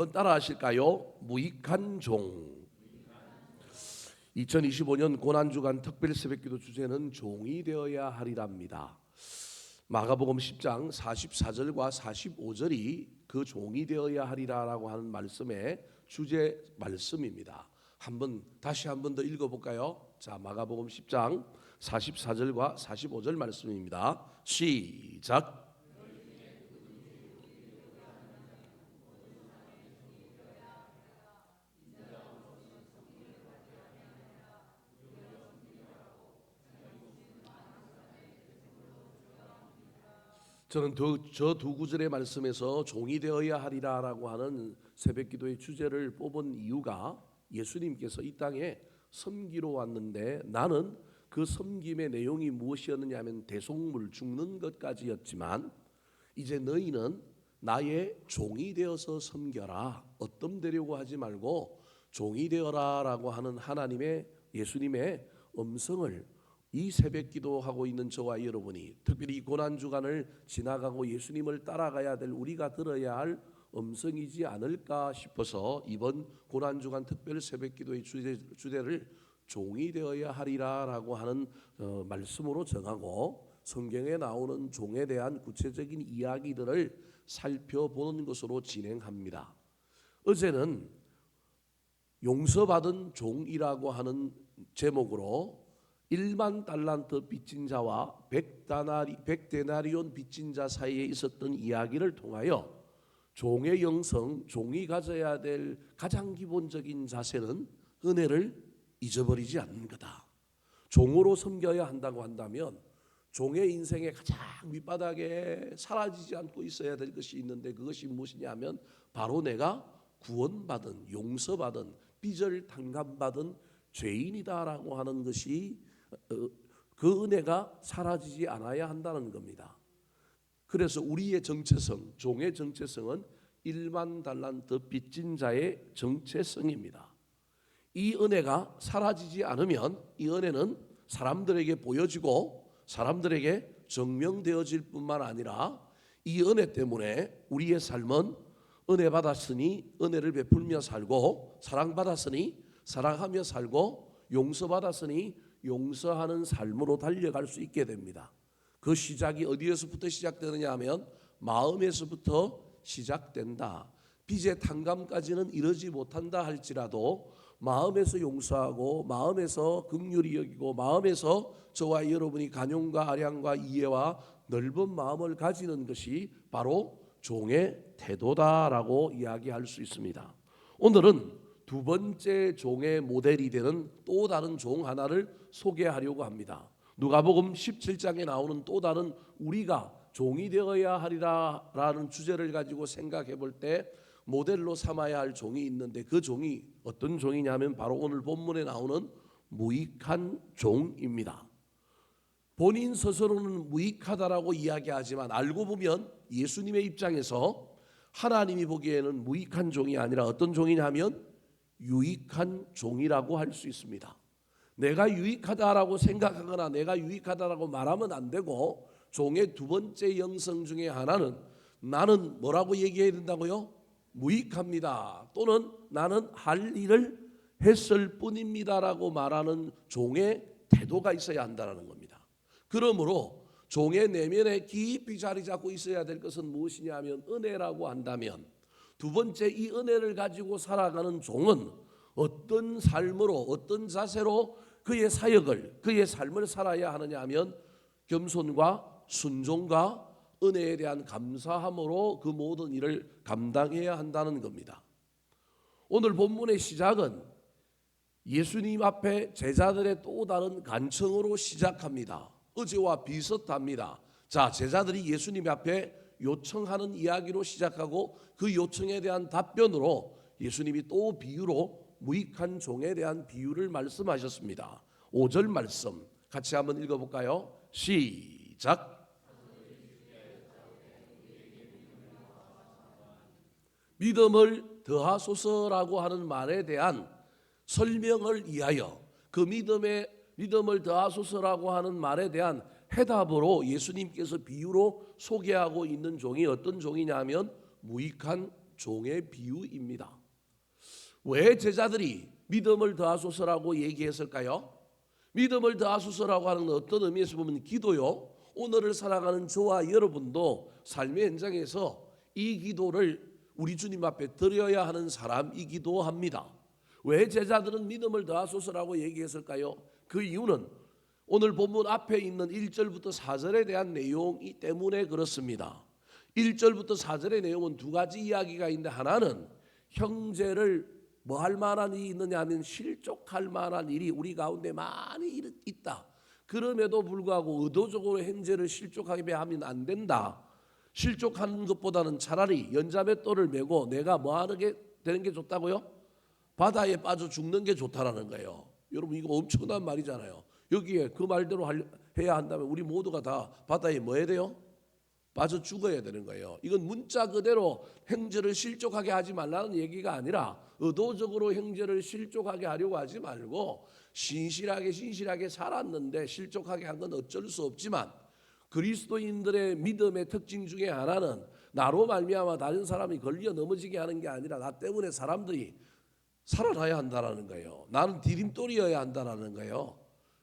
한번 따라 하실까요? 무익한 종. 2025년 고난주간 특별 새벽기도 주제는 종이 되어야 하리랍니다. 마가복음 10장 44절과 45절이 그 종이 되어야 하리라라고 하는 말씀의 주제 말씀입니다. 다시 한 번 더 읽어볼까요? 자, 마가복음 10장 44절과 45절 말씀입니다. 시작. 저는 저 두 구절의 말씀에서 종이 되어야 하리라라고 하는 새벽기도의 주제를 뽑은 이유가 예수님께서 이 땅에 섬기러 왔는데 나는 그 섬김의 내용이 무엇이었느냐 하면 대속물 죽는 것까지였지만 이제 너희는 나의 종이 되어서 섬겨라, 어떤 되려고 하지 말고 종이 되어라라고 하는 하나님의 예수님의 음성을 이 새벽기도 하고 있는 저와 여러분이, 특별히 이 고난주간을 지나가고 예수님을 따라가야 될 우리가 들어야 할 음성이지 않을까 싶어서 이번 고난주간 특별 새벽기도의 주제를 종이 되어야 하리라라고 하는 말씀으로 정하고 성경에 나오는 종에 대한 구체적인 이야기들을 살펴보는 것으로 진행합니다. 어제는 용서받은 종이라고 하는 제목으로 1만 달란트 빚진 자와 100데나리온 빚진 자 사이에 있었던 이야기를 통하여 종의 영성, 종이 가져야 될 가장 기본적인 자세는 은혜를 잊어버리지 않는 거다. 종으로 섬겨야 한다고 한다면 종의 인생의 가장 밑바닥에 사라지지 않고 있어야 될 것이 있는데 그것이 무엇이냐 하면 바로 내가 구원받은, 용서받은, 빚을 탕감받은 죄인이다라고 하는 것이 그 은혜가 사라지지 않아야 한다는 겁니다. 그래서 우리의 정체성, 종의 정체성은 1만 달란트 빚진 자의 정체성입니다. 이 은혜가 사라지지 않으면 이 은혜는 사람들에게 보여지고 사람들에게 증명되어질 뿐만 아니라 이 은혜 때문에 우리의 삶은 은혜 받았으니 은혜를 베풀며 살고, 사랑받았으니 사랑하며 살고, 용서받았으니 용서하는 삶으로 달려갈 수 있게 됩니다. 그 시작이 어디에서부터 시작되느냐 하면 마음에서부터 시작된다. 빚의 탕감까지는 이르지 못한다 할지라도 마음에서 용서하고 마음에서 긍휼히 여기고 마음에서 저와 여러분이 간용과 아량과 이해와 넓은 마음을 가지는 것이 바로 종의 태도다라고 이야기할 수 있습니다. 오늘은 두 번째 종의 모델이 되는 또 다른 종 하나를 소개하려고 합니다. 누가복음 17장에 나오는 또 다른 우리가 종이 되어야 하리라라는 주제를 가지고 생각해 볼 때 모델로 삼아야 할 종이 있는데 그 종이 어떤 종이냐면 바로 오늘 본문에 나오는 무익한 종입니다. 본인 스스로는 무익하다라고 이야기하지만 알고 보면 예수님의 입장에서 하나님이 보기에는 무익한 종이 아니라 어떤 종이냐면 유익한 종이라고 할 수 있습니다. 내가 유익하다라고 생각하거나 내가 유익하다라고 말하면 안 되고 종의 두 번째 영성 중에 하나는 나는 뭐라고 얘기해야 된다고요? 무익합니다. 또는 나는 할 일을 했을 뿐입니다라고 말하는 종의 태도가 있어야 한다는 겁니다. 그러므로 종의 내면에 깊이 자리 잡고 있어야 될 것은 무엇이냐 하면 은혜라고 한다면 두 번째 이 은혜를 가지고 살아가는 종은 어떤 삶으로 어떤 자세로 그의 사역을 그의 삶을 살아야 하느냐 하면 겸손과 순종과 은혜에 대한 감사함으로 그 모든 일을 감당해야 한다는 겁니다. 오늘 본문의 시작은 예수님 앞에 제자들의 또 다른 간청으로 시작합니다. 어제와 비슷합니다. 자, 제자들이 예수님 앞에 요청하는 이야기로 시작하고 그 요청에 대한 답변으로 예수님이 또 비유로 무익한 종에 대한 비유를 말씀하셨습니다. 5절 말씀 같이 한번 읽어볼까요? 시작. 믿음을 더하소서라고 하는 말에 대한 설명을 위하여 그 믿음을 더하소서라고 하는 말에 대한 해답으로 예수님께서 비유로 소개하고 있는 종이 어떤 종이냐 하면 무익한 종의 비유입니다. 왜 제자들이 믿음을 더하소서라고 얘기했을까요? 믿음을 더하소서라고 하는 건 어떤 의미에서 보면 기도요. 오늘을 살아가는 저와 여러분도 삶의 현장에서 이 기도를 우리 주님 앞에 드려야 하는 사람이기도 합니다. 왜 제자들은 믿음을 더하소서라고 얘기했을까요? 그 이유는 오늘 본문 앞에 있는 1절부터 4절에 대한 내용이 때문에 그렇습니다. 1절부터 4절의 내용은 두 가지 이야기가 있는데, 하나는 형제를 뭐 할 만한 일이 있느냐 하면 실족할 만한 일이 우리 가운데 많이 있다. 그럼에도 불구하고 의도적으로 형제를 실족하게 하면 안 된다. 실족하는 것보다는 차라리 연자맷돌을 메고 내가 뭐 하는 게 되는 게 좋다고요? 바다에 빠져 죽는 게 좋다라는 거예요. 여러분, 이거 엄청난 말이잖아요. 여기에 그 말대로 해야 한다면 우리 모두가 다 바다에 뭐 해야 돼요? 빠져 죽어야 되는 거예요. 이건 문자 그대로 형제를 실족하게 하지 말라는 얘기가 아니라 의도적으로 형제를 실족하게 하려고 하지 말고 신실하게 살았는데 실족하게 한 건 어쩔 수 없지만, 그리스도인들의 믿음의 특징 중에 하나는 나로 말미암아 다른 사람이 걸려 넘어지게 하는 게 아니라 나 때문에 사람들이 살아나야 한다라는 거예요. 나는 디딤돌이어야 한다라는 거예요.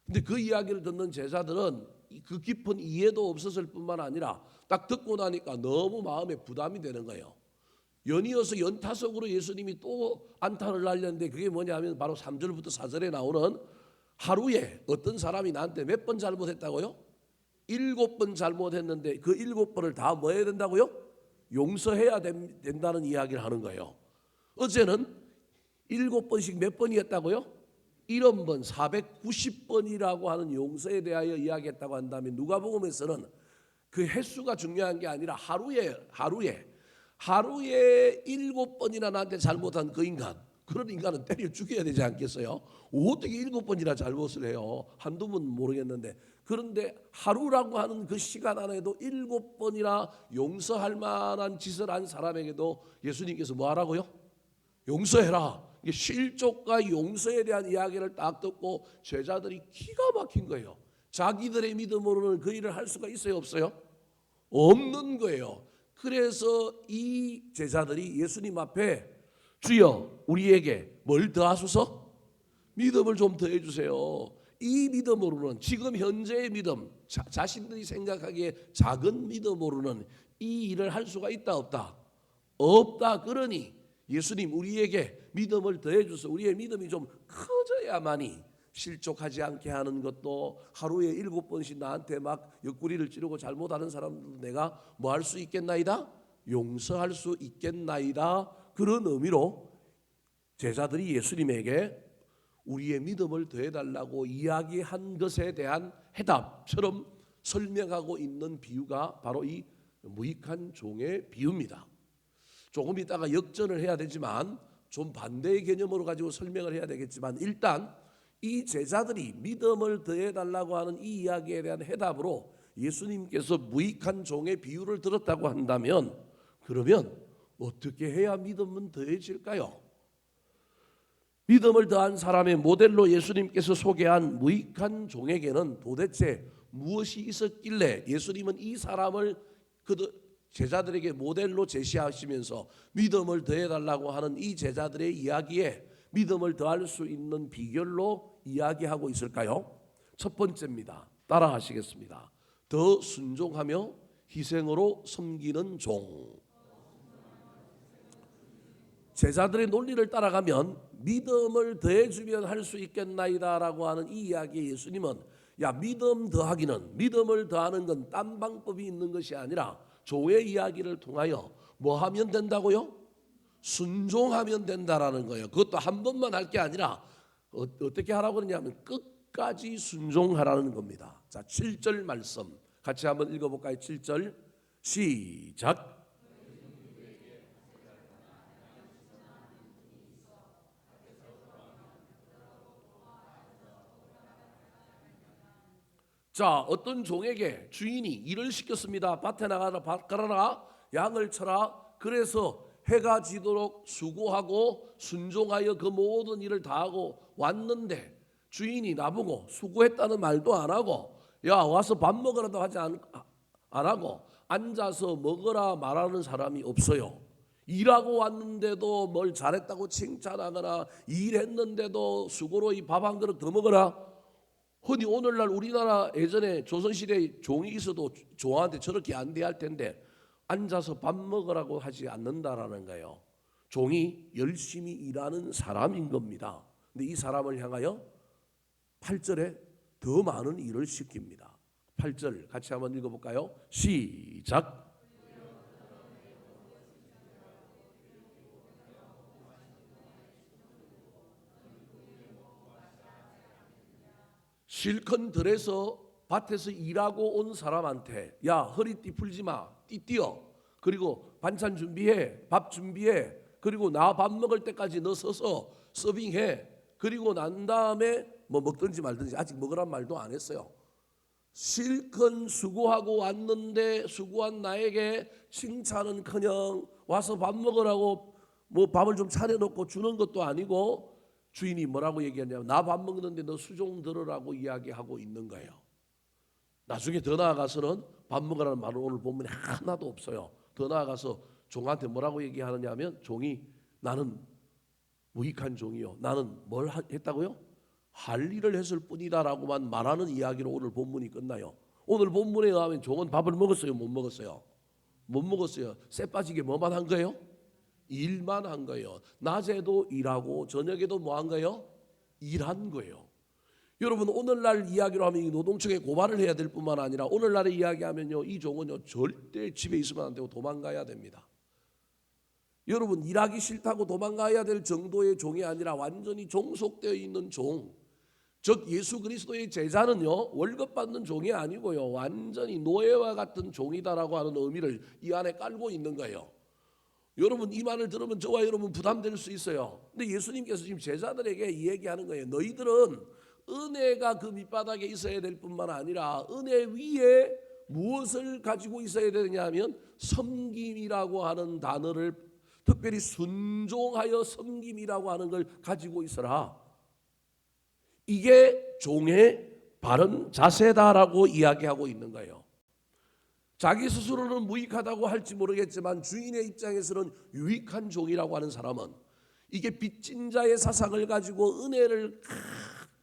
근데 그 이야기를 듣는 제자들은 그 깊은 이해도 없었을 뿐만 아니라 딱 듣고 나니까 너무 마음에 부담이 되는 거예요. 연이어서 연타석으로 예수님이 또 안타를 날렸는데, 그게 뭐냐면 바로 3절부터 4절에 나오는 하루에 어떤 사람이 나한테 몇 번 잘못했다고요? 7번 잘못했는데 그 7번을 다 뭐 해야 된다고요? 용서해야 된다는 이야기를 하는 거예요. 어제는 7번씩 몇 번이었다고요? 70번, 490번이라고 하는 용서에 대하여 이야기했다고 한다면, 누가복음에서는 그 횟수가 중요한 게 아니라 하루에 7번이나 나한테 잘못한 그 인간, 그런 인간은 때려 죽여야 되지 않겠어요? 어떻게 7번이나 잘못을 해요? 한두 번 모르겠는데. 그런데 하루라고 하는 그 시간 안에도 7번이나 용서할 만한 짓을 한 사람에게도 예수님께서 뭐 하라고요? 용서해라. 실족과 용서에 대한 이야기를 딱 듣고 제자들이 기가 막힌 거예요. 자기들의 믿음으로는 그 일을 할 수가 있어요, 없어요? 없는 거예요. 그래서 이 제자들이 예수님 앞에 주여 우리에게 뭘 더하소서? 믿음을 좀 더해 주세요. 이 믿음으로는, 지금 현재의 믿음, 자신들이 생각하기에 작은 믿음으로는 이 일을 할 수가 있다 없다? 없다. 그러니 예수님 우리에게 믿음을 더해 주소. 우리의 믿음이 좀 커져야만이 실족하지 않게 하는 것도, 하루에 7번씩 나한테 막 옆구리를 찌르고 잘못하는 사람들도 내가 뭐 할 수 있겠나이다? 용서할 수 있겠나이다. 그런 의미로 제자들이 예수님에게 우리의 믿음을 더해달라고 이야기한 것에 대한 해답처럼 설명하고 있는 비유가 바로 이 무익한 종의 비유입니다. 조금 이따가 역전을 해야 되지만 좀 반대의 개념으로 가지고 설명을 해야 되겠지만, 일단 이 제자들이 믿음을 더해달라고 하는 이 이야기에 대한 해답으로 예수님께서 무익한 종의 비유를 들었다고 한다면, 그러면 어떻게 해야 믿음은 더해질까요? 믿음을 더한 사람의 모델로 예수님께서 소개한 무익한 종에게는 도대체 무엇이 있었길래 예수님은 이 사람을 제자들에게 모델로 제시하시면서 믿음을 더해달라고 하는 이 제자들의 이야기에 믿음을 더할 수 있는 비결로 이야기하고 있을까요? 첫 번째입니다. 따라 하시겠습니다. 더 순종하며 희생으로 섬기는 종. 제자들의 논리를 따라가면 믿음을 더해주면 할 수 있겠나이다라고 하는 이 이야기에 예수님은, 야, 믿음 더하기는, 믿음을 더하는 건 딴 방법이 있는 것이 아니라 종의 이야기를 통하여 뭐 하면 된다고요? 순종하면 된다라는 거예요. 그것도 한 번만 할 게 아니라 어떻게 하라고 그러냐면 끝까지 순종하라는 겁니다. 자, 7절 말씀 같이 한번 읽어볼까요? 7절 시작. 자, 어떤 종에게 주인이 일을 시켰습니다. 밭에 나가라, 밭 갈아라, 양을 쳐라. 그래서 해가 지도록 수고하고 순종하여 그 모든 일을 다하고 왔는데, 주인이 나보고 수고했다는 말도 안 하고, 야, 와서 밥 먹으라도 하지 안 하고 앉아서 먹으라 말하는 사람이 없어요. 일하고 왔는데도 뭘 잘했다고 칭찬하거나 일했는데도 수고로 이 밥 한 그릇 더 먹어라. 흔히 오늘날 우리나라 예전에 조선시대에 종이 있어도 종한테 저렇게 안 대할 텐데 앉아서 밥 먹으라고 하지 않는다라는 거예요. 종이 열심히 일하는 사람인 겁니다. 근데 이 사람을 향하여 8절에 더 많은 일을 시킵니다. 8절 같이 한번 읽어볼까요? 시작. 실컷 들에서 밭에서 일하고 온 사람한테 야 허리띠 풀지 마, 띠 띄어. 그리고 반찬 준비해, 밥 준비해. 그리고 나 밥 먹을 때까지 너 서서 서빙해. 그리고 난 다음에 뭐 먹든지 말든지 아직 먹으란 말도 안 했어요. 실컷 수고하고 왔는데 수고한 나에게 칭찬은커녕 와서 밥 먹으라고 뭐 밥을 좀 차려놓고 주는 것도 아니고 주인이 뭐라고 얘기하냐면 나 밥 먹는데 너 수종 들으라고 이야기하고 있는 거예요. 나중에 더 나아가서는 밥 먹으라는 말은 오늘 본문에 하나도 없어요. 더 나아가서 종한테 뭐라고 얘기하느냐 하면 종이 나는 무익한 종이요. 나는 뭘 했다고요? 할 일을 했을 뿐이다라고만 말하는 이야기로 오늘 본문이 끝나요. 오늘 본문에 의하면 종은 밥을 먹었어요? 못 먹었어요? 못 먹었어요. 쎄 빠지게 뭐만 한 거예요? 일만 한 거예요. 낮에도 일하고 저녁에도 뭐 한 거예요? 일한 거예요. 여러분 오늘날 이야기로 하면 이 노동청에 고발을 해야 될 뿐만 아니라 오늘날의 이야기하면요 이 종은요 절대 집에 있으면 안 되고 도망가야 됩니다. 여러분 일하기 싫다고 도망가야 될 정도의 종이 아니라 완전히 종속되어 있는 종, 즉 예수 그리스도의 제자는요 월급 받는 종이 아니고요 완전히 노예와 같은 종이다라고 하는 의미를 이 안에 깔고 있는 거예요. 여러분 이 말을 들으면 저와 여러분 부담될 수 있어요. 근데 예수님께서 지금 제자들에게 이 얘기하는 거예요. 너희들은 은혜가 그 밑바닥에 있어야 될 뿐만 아니라 은혜 위에 무엇을 가지고 있어야 되느냐 하면 섬김이라고 하는 단어를, 특별히 순종하여 섬김이라고 하는 걸 가지고 있어라. 이게 종의 바른 자세다라고 이야기하고 있는 거예요. 자기 스스로는 무익하다고 할지 모르겠지만 주인의 입장에서는 유익한 종이라고 하는 사람은 이게 빚진 자의 사상을 가지고 은혜를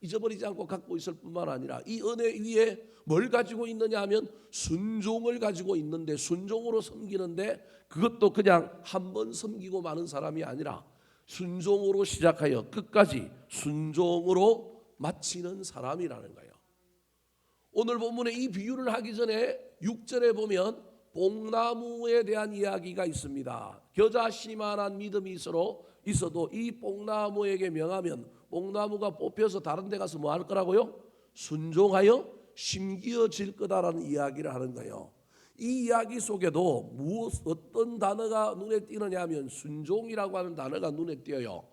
잊어버리지 않고 갖고 있을 뿐만 아니라 이 은혜 위에 뭘 가지고 있느냐 하면 순종을 가지고 있는데, 순종으로 섬기는데 그것도 그냥 한 번 섬기고 마는 사람이 아니라 순종으로 시작하여 끝까지 순종으로 마치는 사람이라는 거예요. 오늘 본문에 이 비유를 하기 전에 6절에 보면 뽕나무에 대한 이야기가 있습니다. 겨자씨만한 믿음이 있어도 이 뽕나무에게 명하면 뽕나무가 뽑혀서 다른 데 가서 뭐 할 거라고요? 순종하여 심기어질 거다라는 이야기를 하는 거예요. 이 이야기 속에도 어떤 단어가 눈에 띄느냐 하면 순종이라고 하는 단어가 눈에 띄어요.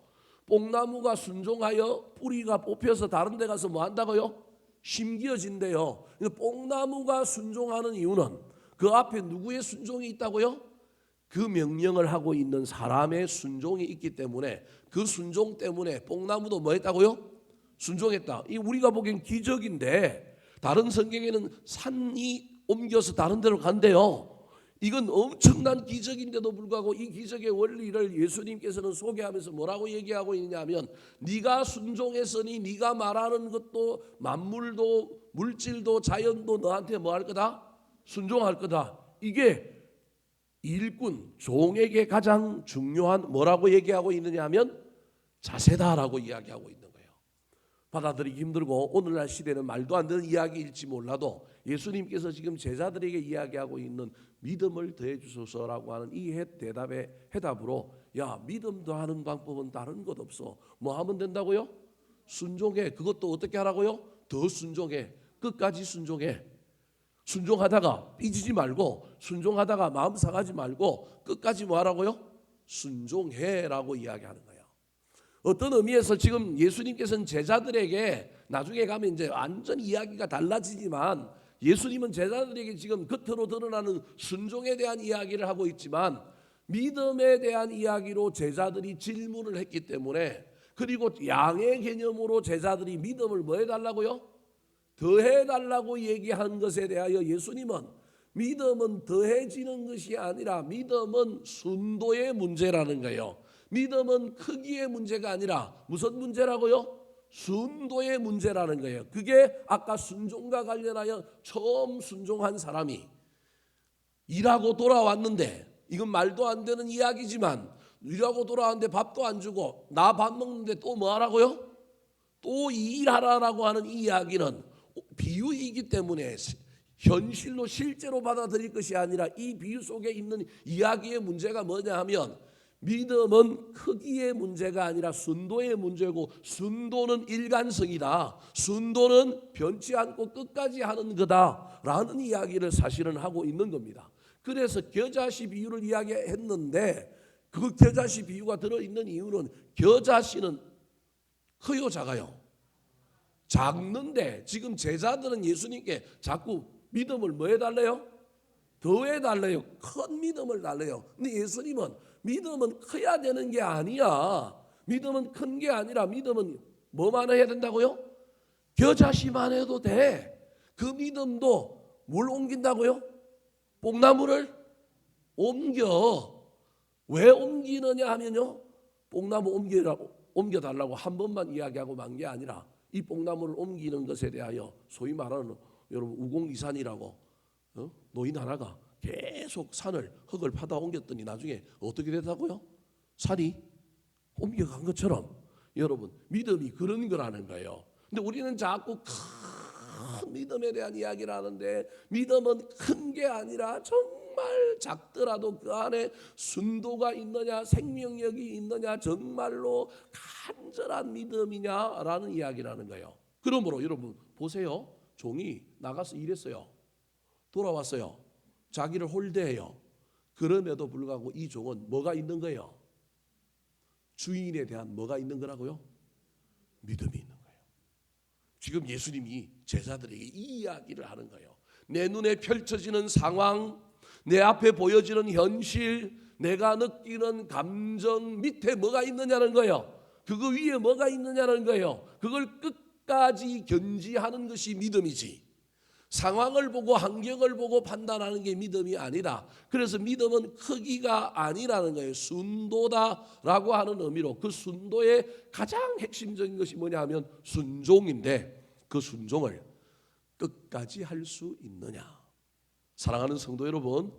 뽕나무가 순종하여 뿌리가 뽑혀서 다른 데 가서 뭐 한다고요? 심기어진대요. 뽕나무가 순종하는 이유는 그 앞에 누구의 순종이 있다고요? 그 명령을 하고 있는 사람의 순종이 있기 때문에 그 순종 때문에 뽕나무도 뭐 했다고요? 순종했다. 이 우리가 보기엔 기적인데 다른 성경에는 산이 옮겨서 다른 데로 간대요. 이건 엄청난 기적인데도 불구하고 이 기적의 원리를 예수님께서는 소개하면서 뭐라고 얘기하고 있냐면 네가 순종했으니 네가 말하는 것도 만물도 물질도 자연도 너한테 뭐 할 거다? 순종할 거다. 이게 일꾼, 종에게 가장 중요한 뭐라고 얘기하고 있느냐 하면 자세다라고 이야기하고 있는 거예요. 받아들이기 힘들고 오늘날 시대는 말도 안 되는 이야기일지 몰라도 예수님께서 지금 제자들에게 이야기하고 있는 믿음을 더해 주소서라고 하는 이 대답의 해답으로 야 믿음도 하는 방법은 다른 것 없어. 뭐 하면 된다고요? 순종해. 그것도 어떻게 하라고요? 더 순종해. 끝까지 순종해. 순종하다가 삐지지 말고 순종하다가 마음 상하지 말고 끝까지 뭐 하라고요? 순종해라고 이야기하는 거예요. 어떤 의미에서 지금 예수님께서는 제자들에게 나중에 가면 이제 완전 이야기가 달라지지만 예수님은 제자들에게 지금 겉으로 드러나는 순종에 대한 이야기를 하고 있지만 믿음에 대한 이야기로 제자들이 질문을 했기 때문에, 그리고 양의 개념으로 제자들이 믿음을 뭐 해달라고요? 더해달라고 얘기한 것에 대하여 예수님은 믿음은 더해지는 것이 아니라 믿음은 순도의 문제라는 거예요. 믿음은 크기의 문제가 아니라 무슨 문제라고요? 순도의 문제라는 거예요. 그게 아까 순종과 관련하여 처음 순종한 사람이 일하고 돌아왔는데, 이건 말도 안 되는 이야기지만 일하고 돌아왔는데 밥도 안 주고 나 밥 먹는데 또 뭐 하라고요? 또 일하라라고 하는 이 이야기는 비유이기 때문에 현실로 실제로 받아들일 것이 아니라 이 비유 속에 있는 이야기의 문제가 뭐냐 하면, 믿음은 크기의 문제가 아니라 순도의 문제고, 순도는 일관성이다, 순도는 변치 않고 끝까지 하는 거다라는 이야기를 사실은 하고 있는 겁니다. 그래서 겨자씨 비유를 이야기했는데, 그 겨자씨 비유가 들어있는 이유는 겨자씨는 커요 작아요? 작는데 지금 제자들은 예수님께 자꾸 믿음을 뭐 해달래요? 더 해달래요. 큰 믿음을 달래요. 근데 예수님은 믿음은 커야 되는 게 아니야. 믿음은 큰 게 아니라 믿음은 뭐만 해야 된다고요? 겨자씨만 해도 돼. 그 믿음도 뭘 옮긴다고요? 뽕나무를 옮겨. 왜 옮기느냐 하면요, 뽕나무 옮겨달라고 한 번만 이야기하고 만 게 아니라 이 뽕나무를 옮기는 것에 대하여 소위 말하는 여러분 우공이산이라고 노인 하나가 계속 흙을 파다 옮겼더니 나중에 어떻게 됐다고요? 산이 옮겨간 것처럼 여러분 믿음이 그런 거라는 거예요. 근데 우리는 자꾸 큰 믿음에 대한 이야기를 하는데, 믿음은 큰 게 아니라 정말 작더라도 그 안에 순도가 있느냐, 생명력이 있느냐, 정말로 간절한 믿음이냐라는 이야기라는 거예요. 그러므로 여러분 보세요. 종이 나가서 일했어요. 돌아왔어요. 자기를 홀대해요. 그럼에도 불구하고 이 종은 뭐가 있는 거예요? 주인에 대한 뭐가 있는 거라고요? 믿음이 있는 거예요. 지금 예수님이 제자들에게 이 이야기를 하는 거예요. 내 눈에 펼쳐지는 상황, 내 앞에 보여지는 현실, 내가 느끼는 감정 밑에 뭐가 있느냐는 거예요. 그거 위에 뭐가 있느냐는 거예요. 그걸 끝까지 견지하는 것이 믿음이지, 상황을 보고 환경을 보고 판단하는 게 믿음이 아니다. 그래서 믿음은 크기가 아니라는 거예요. 순도다라고 하는 의미로, 그 순도의 가장 핵심적인 것이 뭐냐 하면 순종인데, 그 순종을 끝까지 할 수 있느냐. 사랑하는 성도 여러분,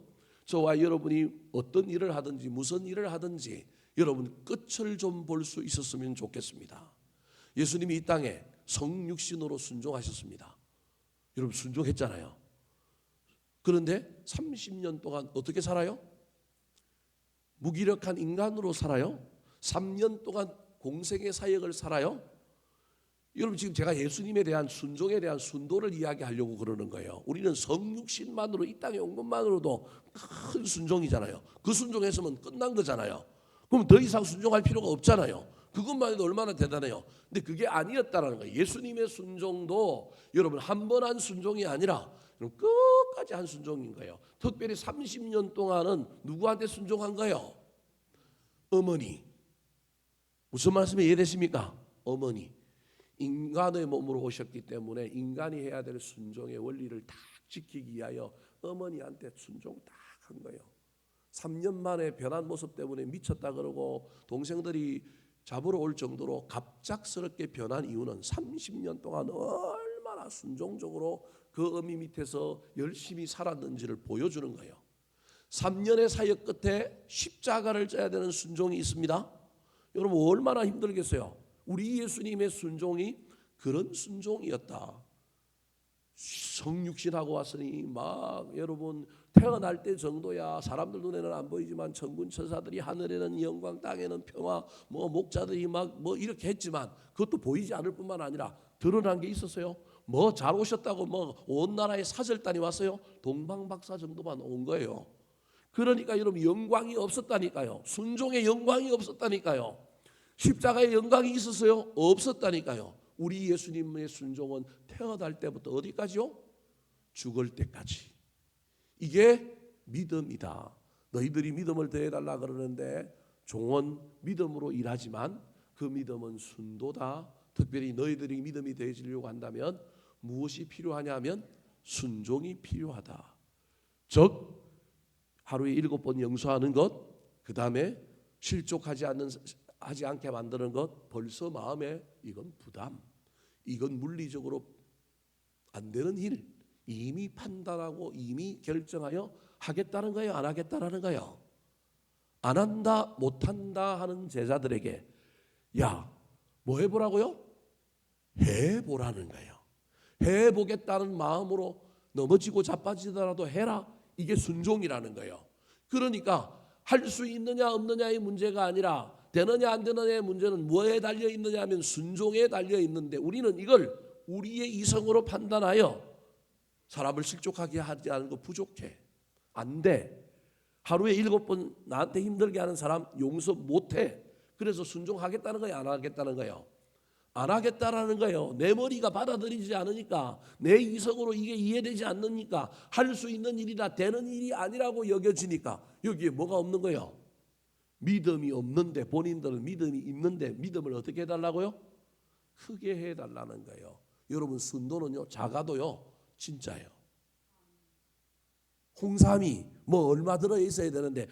저와 여러분이 어떤 일을 하든지 무슨 일을 하든지 여러분 끝을 좀 볼 수 있었으면 좋겠습니다. 예수님이 이 땅에 성육신으로 순종하셨습니다. 여러분 순종했잖아요. 그런데 30년 동안 어떻게 살아요? 무기력한 인간으로 살아요? 3년 동안 공생의 사역을 살아요? 여러분 지금 제가 예수님에 대한 순종에 대한 순도를 이야기하려고 그러는 거예요. 우리는 성육신만으로 이 땅에 온 것만으로도 큰 순종이잖아요. 그 순종했으면 끝난 거잖아요. 그럼 더 이상 순종할 필요가 없잖아요. 그것만 해도 얼마나 대단해요. 근데 그게 아니었다라는 거예요. 예수님의 순종도 여러분 한 번 한 순종이 아니라 끝까지 한 순종인 거예요. 특별히 30년 동안은 누구한테 순종한 거예요? 어머니. 무슨 말씀이 이해되십니까? 어머니. 인간의 몸으로 오셨기 때문에 인간이 해야 될 순종의 원리를 다 지키기 위하여 어머니한테 순종 딱 한 거예요. 3년 만에 변한 모습 때문에 미쳤다 그러고 동생들이 잡으러 올 정도로 갑작스럽게 변한 이유는 30년 동안 얼마나 순종적으로 그 어미 밑에서 열심히 살았는지를 보여주는 거예요. 3년의 사역 끝에 십자가를 져야 되는 순종이 있습니다. 여러분 얼마나 힘들겠어요. 우리 예수님의 순종이 그런 순종이었다. 성육신하고 왔으니 막 여러분 태어날 때 정도야 사람들 눈에는 안 보이지만 천군 천사들이 하늘에는 영광 땅에는 평화 뭐 목자들이 막 뭐 이렇게 했지만 그것도 보이지 않을 뿐만 아니라 드러난 게 있었어요. 뭐 잘 오셨다고 뭐 온 나라에 사절단이 왔어요. 동방박사 정도만 온 거예요. 그러니까 여러분 영광이 없었다니까요. 순종의 영광이 없었다니까요. 십자가의 영광이 있었어요? 없었다니까요. 우리 예수님의 순종은 태어날 때부터 어디까지요? 죽을 때까지. 이게 믿음이다. 너희들이 믿음을 더해달라 그러는데 종은 믿음으로 일하지만 그 믿음은 순도다. 특별히 너희들이 믿음이 더해지려고 한다면 무엇이 필요하냐면 순종이 필요하다. 즉 하루에 7번 영수하는 것, 그 다음에 실족하지 않게 만드는 것, 벌써 마음에 이건 부담, 이건 물리적으로 안 되는 일, 이미 판단하고 이미 결정하여 하겠다는 거예요, 안 하겠다라는 거예요. 안 한다, 못 한다 하는 제자들에게 야, 뭐 해보라고요? 해보라는 거예요. 해보겠다는 마음으로 넘어지고 자빠지더라도 해라. 이게 순종이라는 거예요. 그러니까 할 수 있느냐 없느냐의 문제가 아니라 되느냐 안 되느냐의 문제는 뭐에 달려 있느냐 하면 순종에 달려 있는데, 우리는 이걸 우리의 이성으로 판단하여 사람을 실족하게 하지 않은 거 부족해. 안 돼. 하루에 7번 나한테 힘들게 하는 사람 용서 못해. 그래서 순종하겠다는 거예요, 안 하겠다는 거예요? 안 하겠다라는 거예요. 내 머리가 받아들이지 않으니까, 내 이성으로 이게 이해되지 않으니까, 할 수 있는 일이나 되는 일이 아니라고 여겨지니까 여기에 뭐가 없는 거예요? 믿음이 없는데, 본인들은 믿음이 있는데 믿음을 어떻게 해달라고요? 크게 해달라는 거예요. 여러분, 순도는요 작아도요 진짜예요. 홍삼이 뭐 얼마 들어있어야 되는데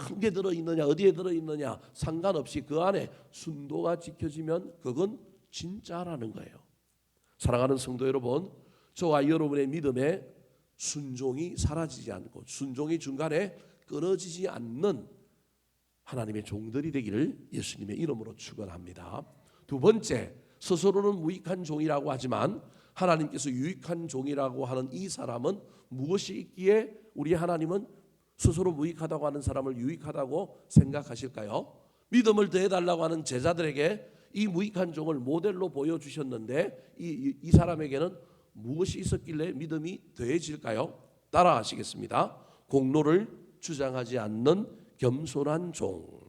큰 게 들어있느냐 어디에 들어있느냐 상관없이 그 안에 순도가 지켜지면 그건 진짜라는 거예요. 사랑하는 성도 여러분, 저와 여러분의 믿음에 순종이 사라지지 않고 순종이 중간에 끊어지지 않는 하나님의 종들이 되기를 예수님의 이름으로 축원합니다. 두 번째, 스스로는 무익한 종이라고 하지만 하나님께서 유익한 종이라고 하는 이 사람은 무엇이 있기에 우리 하나님은 스스로 무익하다고 하는 사람을 유익하다고 생각하실까요? 믿음을 더해달라고 하는 제자들에게 이 무익한 종을 모델로 보여주셨는데 이 사람에게는 무엇이 있었길래 믿음이 더해질까요? 따라 하시겠습니다. 공로를 주장하지 않는 겸손한 종.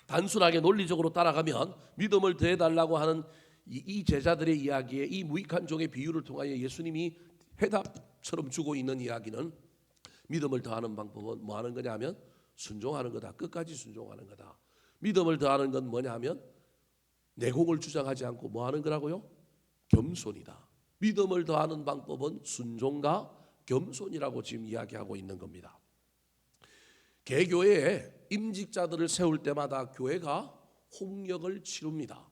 단순하게 논리적으로 따라가면 믿음을 더해달라고 하는 이 제자들의 이야기에 이 무익한 종의 비유를 통하여 예수님이 해답처럼 주고 있는 이야기는, 믿음을 더하는 방법은 뭐 하는 거냐 하면 순종하는 거다. 끝까지 순종하는 거다. 믿음을 더하는 건 뭐냐 하면 내공을 주장하지 않고 뭐 하는 거라고요? 겸손이다. 믿음을 더하는 방법은 순종과 겸손이라고 지금 이야기하고 있는 겁니다. 개교회에 임직자들을 세울 때마다 교회가 홍역을 치릅니다.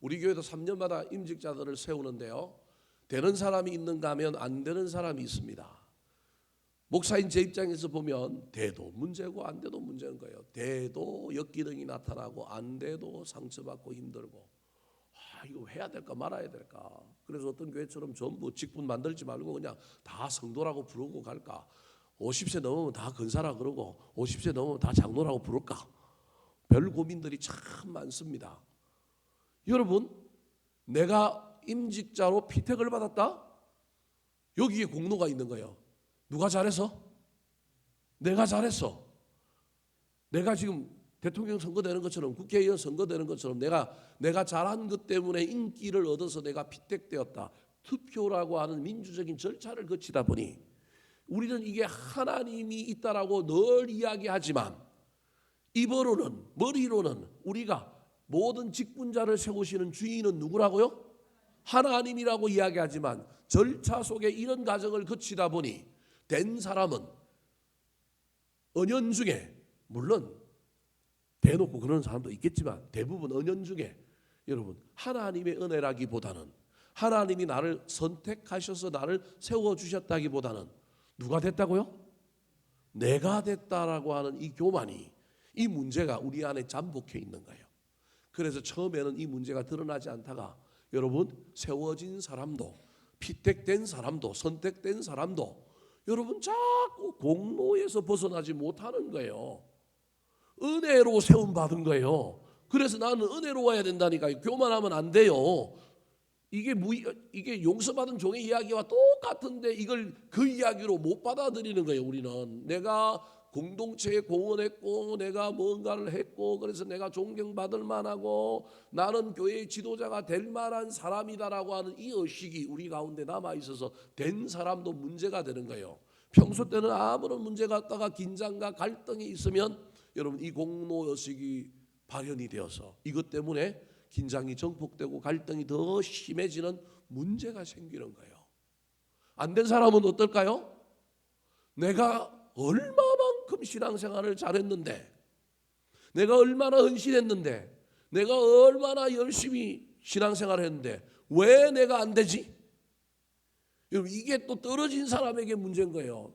우리 교회도 3년마다 임직자들을 세우는데요, 되는 사람이 있는가 하면 안 되는 사람이 있습니다. 목사인 제 입장에서 보면 돼도 문제고 안 돼도 문제인 거예요. 돼도 역기능이 나타나고 안 돼도 상처받고 힘들고, 이거 해야 될까 말아야 될까. 그래서 어떤 교회처럼 전부 직분 만들지 말고 그냥 다 성도라고 부르고 갈까, 50세 넘으면 다 근사라 그러고 50세 넘으면 다 장로라고 부를까. 별 고민들이 참 많습니다. 여러분, 내가 임직자로 피택을 받았다? 여기에 공로가 있는 거예요. 누가 잘해서? 내가 잘했어. 내가 지금 대통령 선거되는 것처럼, 국회의원 선거되는 것처럼 내가 잘한 것 때문에 인기를 얻어서 내가 피택되었다. 투표라고 하는 민주적인 절차를 거치다 보니 우리는 이게 하나님이 있다라고 늘 이야기하지만 입으로는, 머리로는 우리가 모든 직분자를 세우시는 주인은 누구라고요? 하나님이라고 이야기하지만 절차 속에 이런 과정을 거치다 보니 된 사람은 은연중에, 물론 대놓고 그런 사람도 있겠지만 대부분 은연중에, 여러분, 하나님의 은혜라기보다는, 하나님이 나를 선택하셔서 나를 세워주셨다기보다는 누가 됐다고요? 내가 됐다라고 하는 이 교만이, 이 문제가 우리 안에 잠복해 있는 거예요. 그래서 처음에는 이 문제가 드러나지 않다가 여러분, 세워진 사람도, 피택된 사람도, 선택된 사람도 여러분 자꾸 공로에서 벗어나지 못하는 거예요. 은혜로 세움 받은 거예요. 그래서 나는 은혜로워야 된다니까요. 교만하면 안 돼요. 이게 용서받은 종의 이야기와 똑같은데 이걸 그 이야기로 못 받아들이는 거예요. 우리는 내가 공동체에 공헌했고 내가 뭔가를 했고 그래서 내가 존경받을 만하고 나는 교회의 지도자가 될 만한 사람이다라고 하는 이 의식이 우리 가운데 남아있어서 된 사람도 문제가 되는 거예요. 평소 때는 아무런 문제가 없다가 긴장과 갈등이 있으면 여러분 이 공로 의식이 발현이 되어서 이것 때문에 긴장이 정폭되고 갈등이 더 심해지는 문제가 생기는 거예요. 안 된 사람은 어떨까요? 내가 얼마만큼 신앙생활을 잘했는데, 내가 얼마나 헌신했는데, 내가 얼마나 열심히 신앙생활을 했는데 왜 내가 안 되지? 여러분, 이게 또 떨어진 사람에게 문제인 거예요.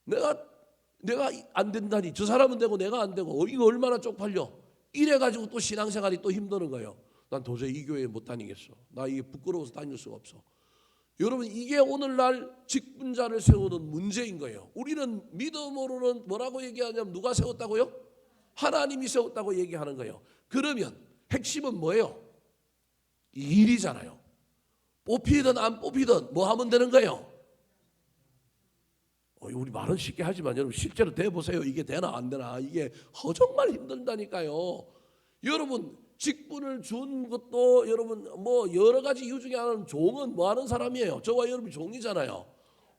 내가 안 된다니, 저 사람은 되고 내가 안 되고, 이거 얼마나 쪽팔려. 이래가지고 또 신앙생활이 또 힘드는 거예요. 난 도저히 이 교회에 못 다니겠어. 나 이게 부끄러워서 다닐 수가 없어. 여러분, 이게 오늘날 직분자를 세우는 문제인 거예요. 우리는 믿음으로는 뭐라고 얘기하냐면, 누가 세웠다고요? 하나님이 세웠다고 얘기하는 거예요. 그러면 핵심은 뭐예요? 일이잖아요. 뽑히든 안 뽑히든 뭐 하면 되는 거예요? 우리 말은 쉽게 하지만 여러분, 실제로 돼보세요. 이게 되나 안 되나. 이게 정말 힘들다니까요. 여러분, 직분을 준 것도 여러분 뭐 여러 가지 이유 중에 하나는, 종은 뭐 하는 사람이에요? 저와 여러분이 종이잖아요.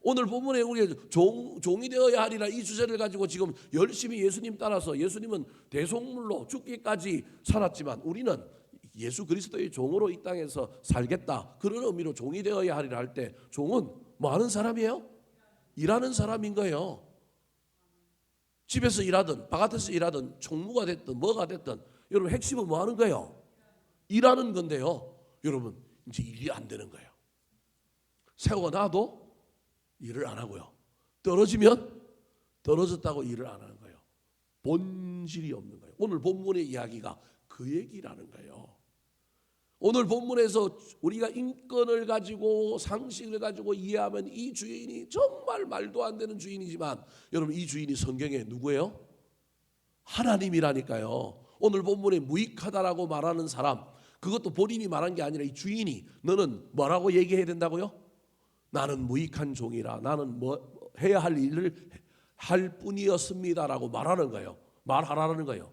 오늘 본문에 우리 종이 되어야 하리라, 이 주제를 가지고 지금 열심히 예수님 따라서, 예수님은 대속물로 죽기까지 살았지만 우리는 예수 그리스도의 종으로 이 땅에서 살겠다, 그런 의미로 종이 되어야 하리라 할 때, 종은 뭐 하는 사람이에요? 일하는 사람인 거예요. 집에서 일하든 바깥에서 일하든 총무가 됐든 뭐가 됐든, 여러분 핵심은 뭐 하는 거예요? 일하는 건데요. 여러분, 이제 일이 안 되는 거예요. 세워놔도 일을 안 하고요. 떨어지면 떨어졌다고 일을 안 하는 거예요. 본질이 없는 거예요. 오늘 본문의 이야기가 그 얘기라는 거예요. 오늘 본문에서 우리가 인권을 가지고 상식을 가지고 이해하면 이 주인이 정말 말도 안 되는 주인이지만, 여러분, 이 주인이 성경에 누구예요? 하나님이라니까요. 오늘 본문에 무익하다라고 말하는 사람, 그것도 본인이 말한 게 아니라 이 주인이, 너는 뭐라고 얘기해야 된다고요? 나는 무익한 종이라, 나는 뭐 해야 할 일을 할 뿐이었습니다라고 말하는 거예요. 말하라는 거예요.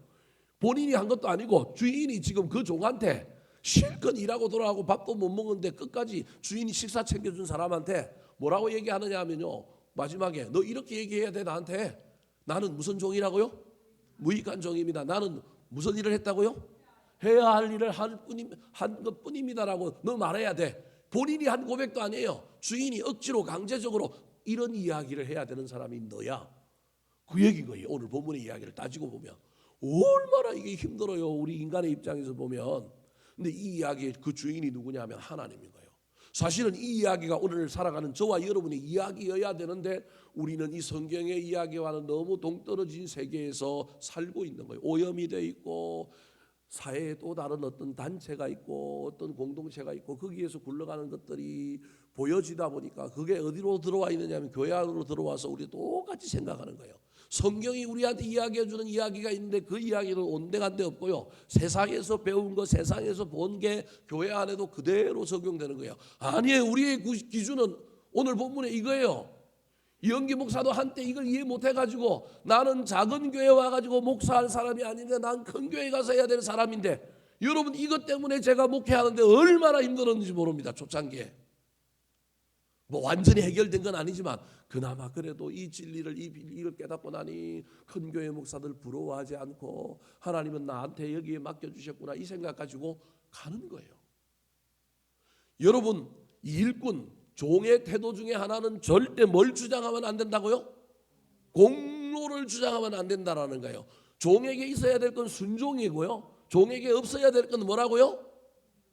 본인이 한 것도 아니고 주인이 지금 그 종한테 실컷 일하고 돌아가고 밥도 못 먹는데 끝까지 주인이 식사 챙겨준 사람한테 뭐라고 얘기하느냐 하면요, 마지막에 너 이렇게 얘기해야 돼 나한테. 나는 무슨 종이라고요? 무익한 종입니다. 나는 무슨 일을 했다고요? 해야 할 일을 한 것뿐입니다라고 너 말해야 돼. 본인이 한 고백도 아니에요. 주인이 억지로 강제적으로 이런 이야기를 해야 되는 사람이 너야. 그 얘기인 거예요. 오늘 본문의 이야기를 따지고 보면 얼마나 이게 힘들어요, 우리 인간의 입장에서 보면. 근데 이 이야기의 그 주인이 누구냐 하면 하나님인 거예요. 사실은 이 이야기가 오늘 살아가는 저와 여러분의 이야기여야 되는데, 우리는 이 성경의 이야기와는 너무 동떨어진 세계에서 살고 있는 거예요. 오염이 돼 있고, 사회에 또 다른 어떤 단체가 있고 어떤 공동체가 있고, 거기에서 굴러가는 것들이 보여지다 보니까 그게 어디로 들어와 있느냐면 교회 안으로 들어와서 우리 똑같이 생각하는 거예요. 성경이 우리한테 이야기해 주는 이야기가 있는데 그 이야기는 온데간데 없고요, 세상에서 배운 거, 세상에서 본 게 교회 안에도 그대로 적용되는 거예요. 아니에요. 우리의 기준은 오늘 본문에 이거예요. 이영기 목사도 한때 이걸 이해 못해가지고, 나는 작은 교회 와가지고 목사할 사람이 아닌데 난 큰 교회 가서 해야 되는 사람인데, 여러분 이것 때문에 제가 목회하는데 얼마나 힘들었는지 모릅니다. 초창기에 뭐 완전히 해결된 건 아니지만 그나마 그래도 이 진리를, 이걸 깨닫고 나니 큰 교회 목사들 부러워하지 않고, 하나님은 나한테 여기에 맡겨주셨구나, 이 생각 가지고 가는 거예요. 여러분, 일꾼 종의 태도 중에 하나는 절대 뭘 주장하면 안 된다고요? 공로를 주장하면 안 된다라는 거예요. 종에게 있어야 될 건 순종이고요, 종에게 없어야 될 건 뭐라고요?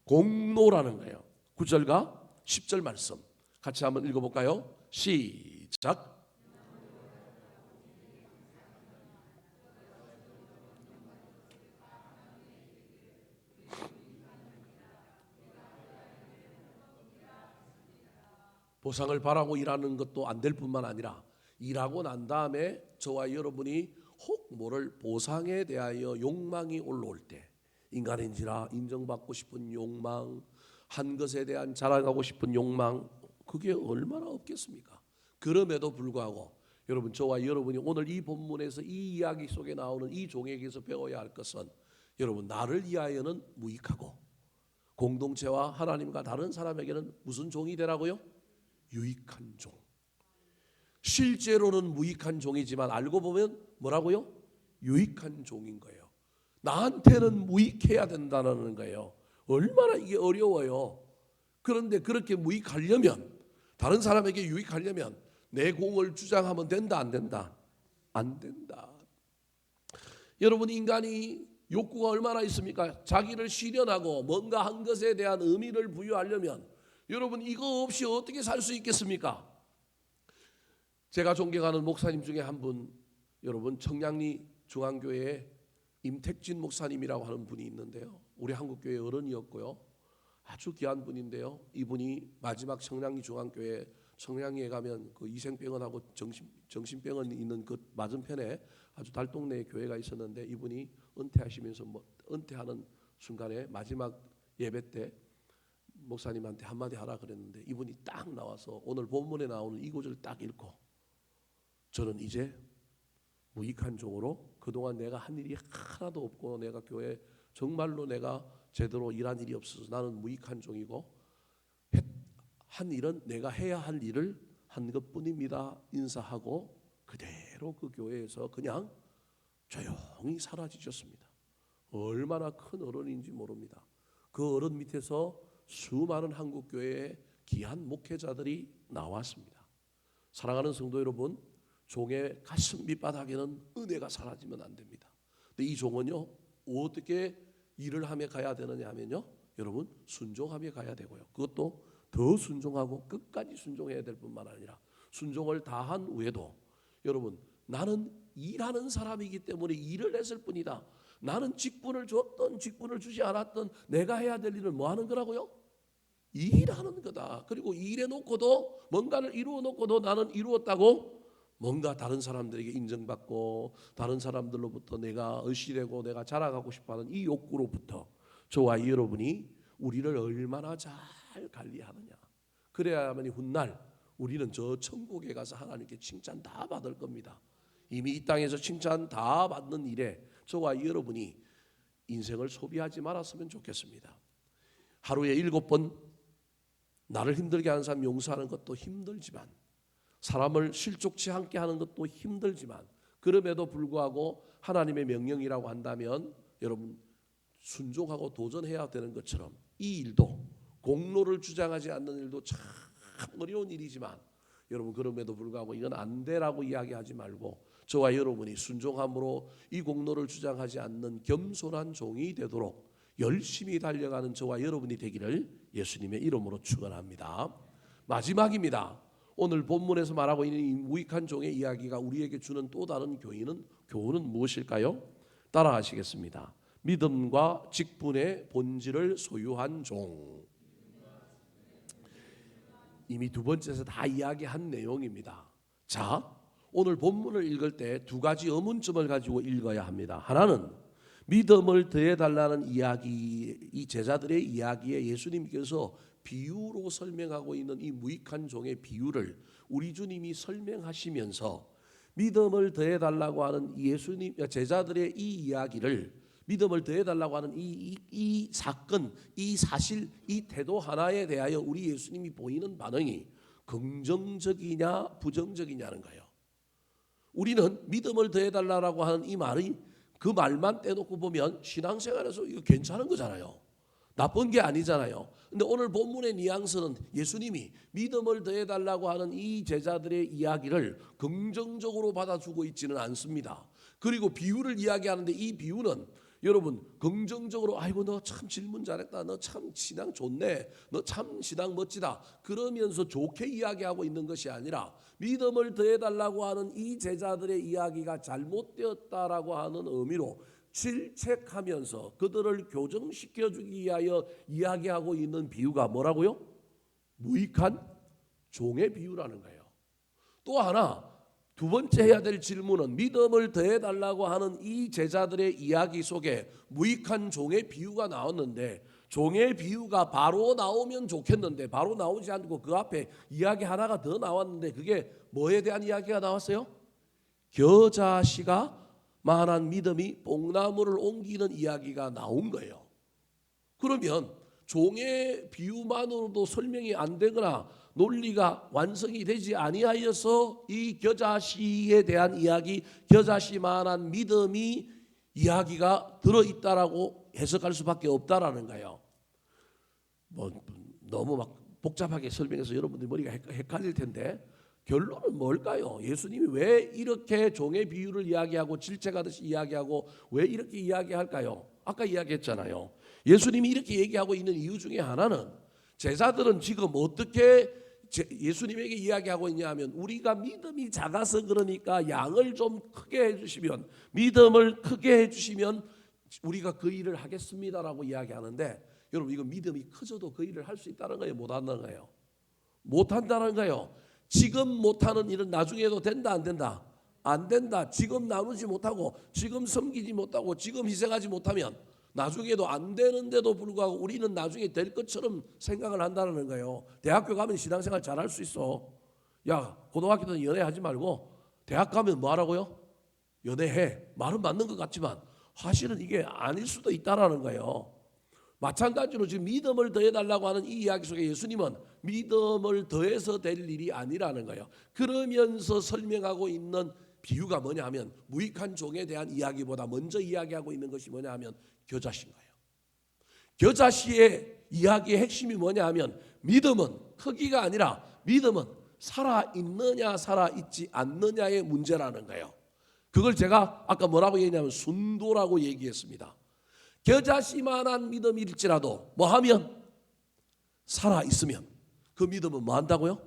공로라는 거예요. 9절과 10절 말씀 같이 한번 읽어볼까요? 시작. 보상을 바라고 일하는 것도 안 될 뿐만 아니라, 일하고 난 다음에 저와 여러분이 혹 모를 보상에 대하여 욕망이 올라올 때, 인간인지라 인정받고 싶은 욕망, 한 것에 대한 자랑하고 싶은 욕망, 그게 얼마나 없겠습니까? 그럼에도 불구하고 여러분, 저와 여러분이 오늘 이 본문에서 이 이야기 속에 나오는 이 종에게서 배워야 할 것은, 여러분, 나를 위하여는 무익하고 공동체와 하나님과 다른 사람에게는 무슨 종이 되라고요? 유익한 종. 실제로는 무익한 종이지만 알고 보면 뭐라고요? 유익한 종인 거예요. 나한테는 무익해야 된다는 거예요. 얼마나 이게 어려워요. 그런데 그렇게 무익하려면 다른 사람에게 유익하려면 내 공을 주장하면 된다, 안 된다? 안 된다. 여러분, 인간이 욕구가 얼마나 있습니까? 자기를 실현하고 뭔가 한 것에 대한 의미를 부여하려면 여러분, 이거 없이 어떻게 살 수 있겠습니까? 제가 존경하는 목사님 중에 한 분, 여러분, 청량리 중앙교회에 임택진 목사님이라고 하는 분이 있는데요. 우리 한국교회 어른이었고요. 아주 귀한 분인데요. 이분이 마지막 청량리 중앙교회, 청량리에 가면 그 이생병원하고 정신병원 있는 그 맞은편에 아주 달동네에 교회가 있었는데, 이분이 은퇴하시면서 은퇴하는 순간에 마지막 예배 때 목사님한테 한마디 하라 그랬는데, 이분이 딱 나와서 오늘 본문에 나오는 이 구절을 딱 읽고, 저는 이제 무익한 종으로 그동안 내가 한 일이 하나도 없고 내가 교회 정말로 내가 제대로 일한 일이 없어서 나는 무익한 종이고 한 일은 내가 해야 할 일을 한 것뿐입니다. 인사하고 그대로 그 교회에서 그냥 조용히 사라지셨습니다. 얼마나 큰 어른인지 모릅니다. 그 어른 밑에서 수많은 한국교회의 귀한 목회자들이 나왔습니다. 사랑하는 성도 여러분, 종의 가슴 밑바닥에는 은혜가 사라지면 안 됩니다. 근데 이 종은요, 어떻게 일을 하며 가야 되느냐 하면요, 여러분, 순종하며 가야 되고요. 그것도 더 순종하고 끝까지 순종해야 될 뿐만 아니라 순종을 다한 후에도 여러분, 나는 일하는 사람이기 때문에 일을 했을 뿐이다. 나는 직분을 줬던 직분을 주지 않았던 내가 해야 될 일은 뭐 하는 거라고요? 일하는 거다. 그리고 일해놓고도 뭔가를 이루어놓고도 나는 이루었다고 뭔가 다른 사람들에게 인정받고 다른 사람들로부터 내가 의시되고 내가 자라가고 싶어하는 이 욕구로부터 저와 여러분이 우리를 얼마나 잘 관리하느냐. 그래야만이 훗날 우리는 저 천국에 가서 하나님께 칭찬 다 받을 겁니다. 이미 이 땅에서 칭찬 다 받는 일에 저와 여러분이 인생을 소비하지 말았으면 좋겠습니다. 하루에 7번 나를 힘들게 하는 사람 용서하는 것도 힘들지만, 사람을 실족치 않게 하는 것도 힘들지만, 그럼에도 불구하고 하나님의 명령이라고 한다면 여러분 순종하고 도전해야 되는 것처럼 이 일도, 공로를 주장하지 않는 일도 참 어려운 일이지만 여러분 그럼에도 불구하고 이건 안 되라고 이야기하지 말고 저와 여러분이 순종함으로 이 공로를 주장하지 않는 겸손한 종이 되도록 열심히 달려가는 저와 여러분이 되기를 예수님의 이름으로 축원합니다. 마지막입니다. 오늘 본문에서 말하고 있는 이 무익한 종의 이야기가 우리에게 주는 또 다른 교훈은 무엇일까요? 따라하시겠습니다. 믿음과 직분의 본질을 소유한 종. 이미 두 번째에서 다 이야기한 내용입니다. 자, 오늘 본문을 읽을 때 두 가지 의문점을 가지고 읽어야 합니다. 하나는 믿음을 더해달라는 이야기, 이 제자들의 이야기에 예수님께서 비유로 설명하고 있는 이 무익한 종의 비유를 우리 주님이 설명하시면서 믿음을 더해달라고 하는 예수님 제자들의 이 이야기를, 믿음을 더해달라고 하는 이 사건, 이 사실, 이 태도 하나에 대하여 우리 예수님이 보이는 반응이 긍정적이냐 부정적이냐는 거예요. 우리는 믿음을 더해달라고 하는 이 말이, 그 말만 떼놓고 보면 신앙생활에서 이거 괜찮은 거잖아요. 나쁜 게 아니잖아요. 근데 오늘 본문의 뉘앙스는 예수님이 믿음을 더해달라고 하는 이 제자들의 이야기를 긍정적으로 받아주고 있지는 않습니다. 그리고 비유를 이야기하는데 이 비유는 여러분 긍정적으로 아이고 너 참 질문 잘했다, 너 참 신앙 좋네, 너 참 신앙 멋지다 그러면서 좋게 이야기하고 있는 것이 아니라 믿음을 더해달라고 하는 이 제자들의 이야기가 잘못되었다라고 하는 의미로 질책하면서 그들을 교정시켜주기 위하여 이야기하고 있는 비유가 뭐라고요? 무익한 종의 비유라는 거예요. 또 하나, 두 번째 해야 될 질문은 믿음을 더해달라고 하는 이 제자들의 이야기 속에 무익한 종의 비유가 나왔는데, 종의 비유가 바로 나오면 좋겠는데 바로 나오지 않고 그 앞에 이야기 하나가 더 나왔는데 그게 뭐에 대한 이야기가 나왔어요? 겨자씨가 만한 믿음이 뽕나무를 옮기는 이야기가 나온 거예요. 그러면 종의 비유만으로도 설명이 안 되거나 논리가 완성이 되지 아니하여서 이 겨자씨에 대한 이야기, 겨자씨만한 믿음이 이야기가 들어있다라고 해석할 수밖에 없다라는 거예요. 너무 막 복잡하게 설명해서 여러분들 머리가 헷갈릴 텐데 결론은 뭘까요? 예수님이 왜 이렇게 종의 비유를 이야기하고 질책하듯이 이야기하고 왜 이렇게 이야기할까요? 아까 이야기했잖아요. 예수님이 이렇게 얘기하고 있는 이유 중에 하나는 제자들은 지금 어떻게 예수님에게 이야기하고 있냐 하면 우리가 믿음이 작아서 그러니까 양을 좀 크게 해주시면 믿음을 크게 해주시면 우리가 그 일을 하겠습니다라고 이야기하는데 여러분 이거 믿음이 커져도 그 일을 할 수 있다는 거예요? 못한다는 거예요? 못한다는 거예요. 지금 못하는 일은 나중에도 된다 안 된다? 안 된다. 지금 나누지 못하고 지금 섬기지 못하고 지금 희생하지 못하면 나중에도 안 되는데도 불구하고 우리는 나중에 될 것처럼 생각을 한다는 거예요. 대학교 가면 신앙생활 잘할 수 있어. 야 고등학교 때는 연애하지 말고 대학 가면 뭐 하라고요? 연애해. 말은 맞는 것 같지만 사실은 이게 아닐 수도 있다라는 거예요. 마찬가지로 지금 믿음을 더해달라고 하는 이 이야기 속에 예수님은 믿음을 더해서 될 일이 아니라는 거예요. 그러면서 설명하고 있는 비유가 뭐냐 하면 무익한 종에 대한 이야기보다 먼저 이야기하고 있는 것이 뭐냐 하면 겨자씨인 거예요. 겨자씨의 이야기의 핵심이 뭐냐 하면 믿음은 크기가 아니라 믿음은 살아있느냐 살아있지 않느냐의 문제라는 거예요. 그걸 제가 아까 뭐라고 얘기했냐면 순도라고 얘기했습니다. 겨자씨만한 믿음일지라도 뭐하면 살아있으면 그 믿음은 뭐 한다고요?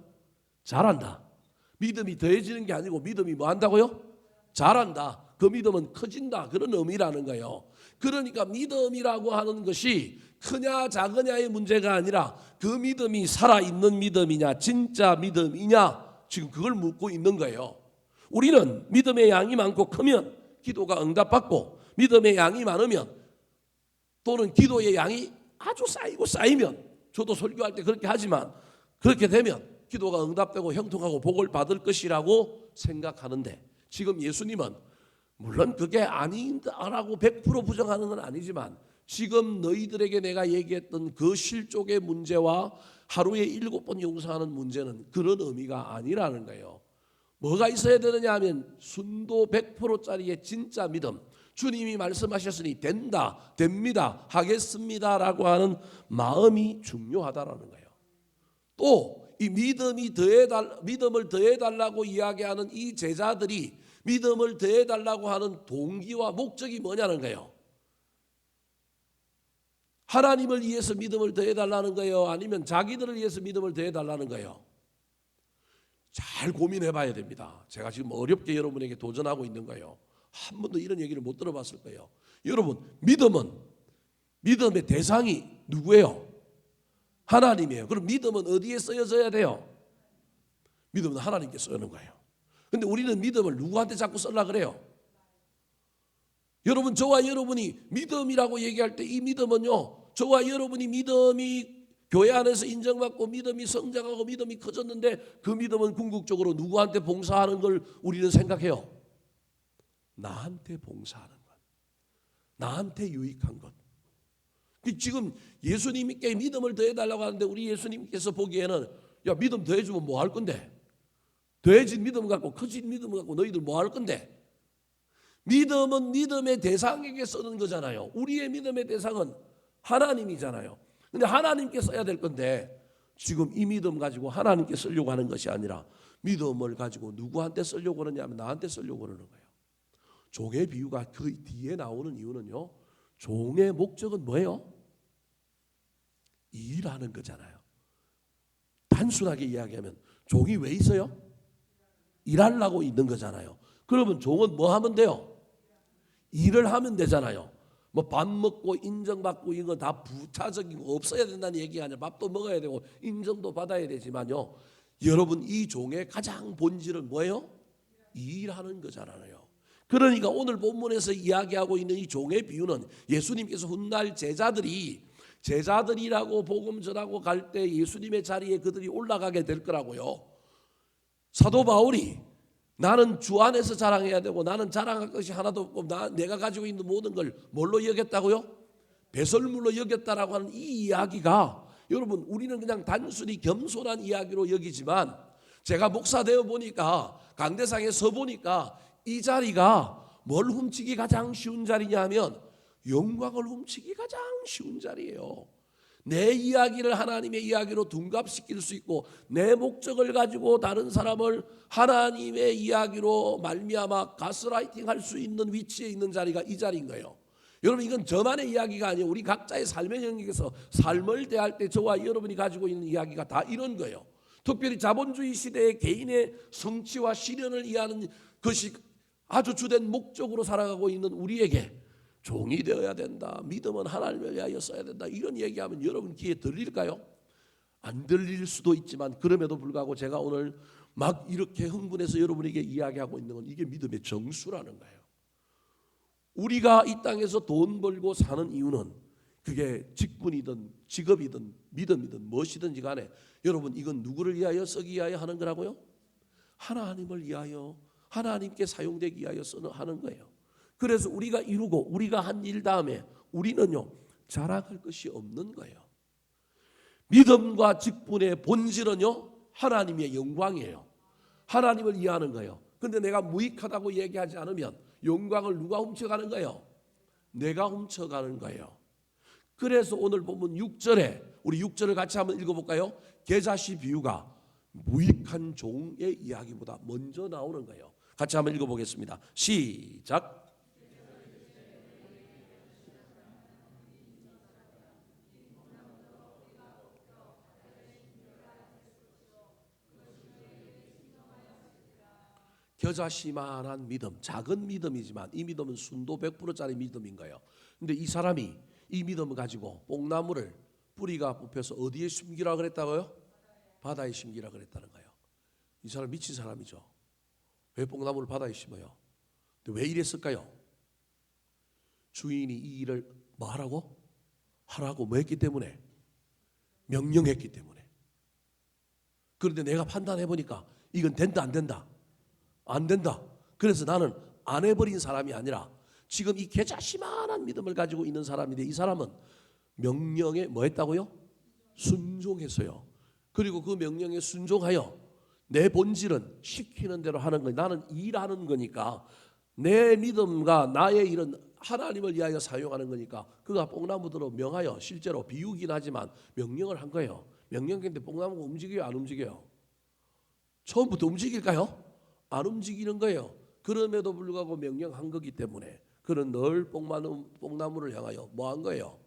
자란다. 믿음이 더해지는 게 아니고 믿음이 뭐 한다고요? 자란다. 그 믿음은 커진다. 그런 의미라는 거예요. 그러니까 믿음이라고 하는 것이 크냐 작으냐의 문제가 아니라 그 믿음이 살아있는 믿음이냐 진짜 믿음이냐 지금 그걸 묻고 있는 거예요. 우리는 믿음의 양이 많고 크면 기도가 응답받고 믿음의 양이 많으면 또는 기도의 양이 아주 쌓이고 쌓이면 저도 설교할 때 그렇게 하지만 그렇게 되면 기도가 응답되고 형통하고 복을 받을 것이라고 생각하는데 지금 예수님은 물론 그게 아니다라고 100% 부정하는 건 아니지만 지금 너희들에게 내가 얘기했던 그 실족의 문제와 하루에 7번 용서하는 문제는 그런 의미가 아니라는 거예요. 뭐가 있어야 되느냐 하면 순도 100%짜리의 진짜 믿음. 주님이 말씀하셨으니 된다, 됩니다, 하겠습니다라고 하는 마음이 중요하다라는 거예요. 또 이 믿음을 더해달라고 이야기하는 이 제자들이 믿음을 더해달라고 하는 동기와 목적이 뭐냐는 거예요. 하나님을 위해서 믿음을 더해달라는 거예요? 아니면 자기들을 위해서 믿음을 더해달라는 거예요? 잘 고민해 봐야 됩니다. 제가 지금 어렵게 여러분에게 도전하고 있는 거예요. 한 번도 이런 얘기를 못 들어봤을 거예요. 여러분 믿음의 대상이 누구예요? 하나님이에요. 그럼 믿음은 어디에 쓰여져야 돼요? 믿음은 하나님께 쓰는 거예요. 근데 우리는 믿음을 누구한테 자꾸 쓰려고 그래요? 여러분 저와 여러분이 믿음이라고 얘기할 때 이 믿음은요 저와 여러분이 믿음이 교회 안에서 인정받고 믿음이 성장하고 믿음이 커졌는데 그 믿음은 궁극적으로 누구한테 봉사하는 걸 우리는 생각해요. 나한테 봉사하는 것, 나한테 유익한 것. 지금 예수님께 믿음을 더해달라고 하는데 우리 예수님께서 보기에는 야 믿음 더해주면 뭐 할 건데? 더해진 믿음 갖고 커진 믿음 갖고 너희들 뭐 할 건데? 믿음은 믿음의 대상에게 쓰는 거잖아요. 우리의 믿음의 대상은 하나님이잖아요. 근데 하나님께 써야 될 건데 지금 이 믿음 가지고 하나님께 쓰려고 하는 것이 아니라 믿음을 가지고 누구한테 쓰려고 그러냐면 나한테 쓰려고 그러는 거예요. 종의 비유가 그 뒤에 나오는 이유는요. 종의 목적은 뭐예요? 일하는 거잖아요. 단순하게 이야기하면 종이 왜 있어요? 일하려고 있는 거잖아요. 그러면 종은 뭐 하면 돼요? 일을 하면 되잖아요. 뭐 밥 먹고 인정받고 이거 다 부차적인 거 없어야 된다는 얘기 아니라 밥도 먹어야 되고 인정도 받아야 되지만요. 여러분 이 종의 가장 본질은 뭐예요? 일하는 거잖아요. 그러니까 오늘 본문에서 이야기하고 있는 이 종의 비유는 예수님께서 훗날 제자들이라고 복음 전하고 갈 때 예수님의 자리에 그들이 올라가게 될 거라고요. 사도 바울이 나는 주 안에서 자랑해야 되고 나는 자랑할 것이 하나도 없고 내가 가지고 있는 모든 걸 뭘로 여겼다고요? 배설물로 여겼다라고 하는 이 이야기가 여러분 우리는 그냥 단순히 겸손한 이야기로 여기지만 제가 목사 되어 보니까 강대상에 서 보니까 이 자리가 뭘 훔치기 가장 쉬운 자리냐 하면 영광을 훔치기 가장 쉬운 자리예요. 내 이야기를 하나님의 이야기로 둔갑시킬 수 있고 내 목적을 가지고 다른 사람을 하나님의 이야기로 말미암아 가스라이팅 할 수 있는 위치에 있는 자리가 이 자리인 거예요. 여러분, 이건 저만의 이야기가 아니에요. 우리 각자의 삶의 영역에서 삶을 대할 때 저와 여러분이 가지고 있는 이야기가 다 이런 거예요. 특별히 자본주의 시대의 개인의 성취와 실현을 이해하는 것이 아주 주된 목적으로 살아가고 있는 우리에게 종이 되어야 된다, 믿음은 하나님을 위하여 써야 된다, 이런 얘기하면 여러분 귀에 들릴까요? 안 들릴 수도 있지만 그럼에도 불구하고 제가 오늘 막 이렇게 흥분해서 여러분에게 이야기하고 있는 건 이게 믿음의 정수라는 거예요. 우리가 이 땅에서 돈 벌고 사는 이유는 그게 직분이든 직업이든 믿음이든 무엇이든지 간에 여러분, 이건 누구를 위하여 쓰기 위하여 하는 거라고요? 하나님을 위하여, 하나님께 사용되기 위하여 하는 거예요. 그래서 우리가 이루고 우리가 한 일 다음에 우리는요 자랑할 것이 없는 거예요. 믿음과 직분의 본질은요 하나님의 영광이에요. 하나님을 이해하는 거예요. 그런데 내가 무익하다고 얘기하지 않으면 영광을 누가 훔쳐가는 거예요? 내가 훔쳐가는 거예요. 그래서 오늘 보면 6절에 우리 6절을 같이 한번 읽어볼까요? 계자시 비유가 무익한 종의 이야기보다 먼저 나오는 거예요. 같이 한번 읽어보겠습니다. 시작. 겨자씨만한 믿음, 작은 믿음이지만 이 믿음은 순도 100%짜리 믿음인 거예요. 근데 이 사람이 이 믿음을 가지고 뽕나무를 뿌리가 뽑혀서 어디에 심기라 그랬다고요? 바다에 심기라 그랬다는 거예요. 이 사람 미친 사람이죠. 왜 뽕나무를 바다에 심어요? 근데 왜 이랬을까요? 주인이 이 일을 뭐 하라고? 하라고 뭐 했기 때문에? 명령했기 때문에. 그런데 내가 판단해 보니까 이건 된다 안 된다? 안 된다. 그래서 나는 안 해버린 사람이 아니라 지금 이 겨자씨만한 믿음을 가지고 있는 사람인데 이 사람은 명령에 뭐 했다고요? 순종했어요. 그리고 그 명령에 순종하여 내 본질은 시키는 대로 하는 거예요. 나는 일하는 거니까 내 믿음과 나의 일은 하나님을 위하여 사용하는 거니까 그가 뽕나무들로 명하여 실제로 비유긴 하지만 명령을 한 거예요. 명령인데 뽕나무가 움직여요? 안 움직여요? 처음부터 움직일까요? 안 움직이는 거예요. 그럼에도 불구하고 명령한 거기 때문에 그는 늘 뽕나무를 향하여 뭐 한 거예요?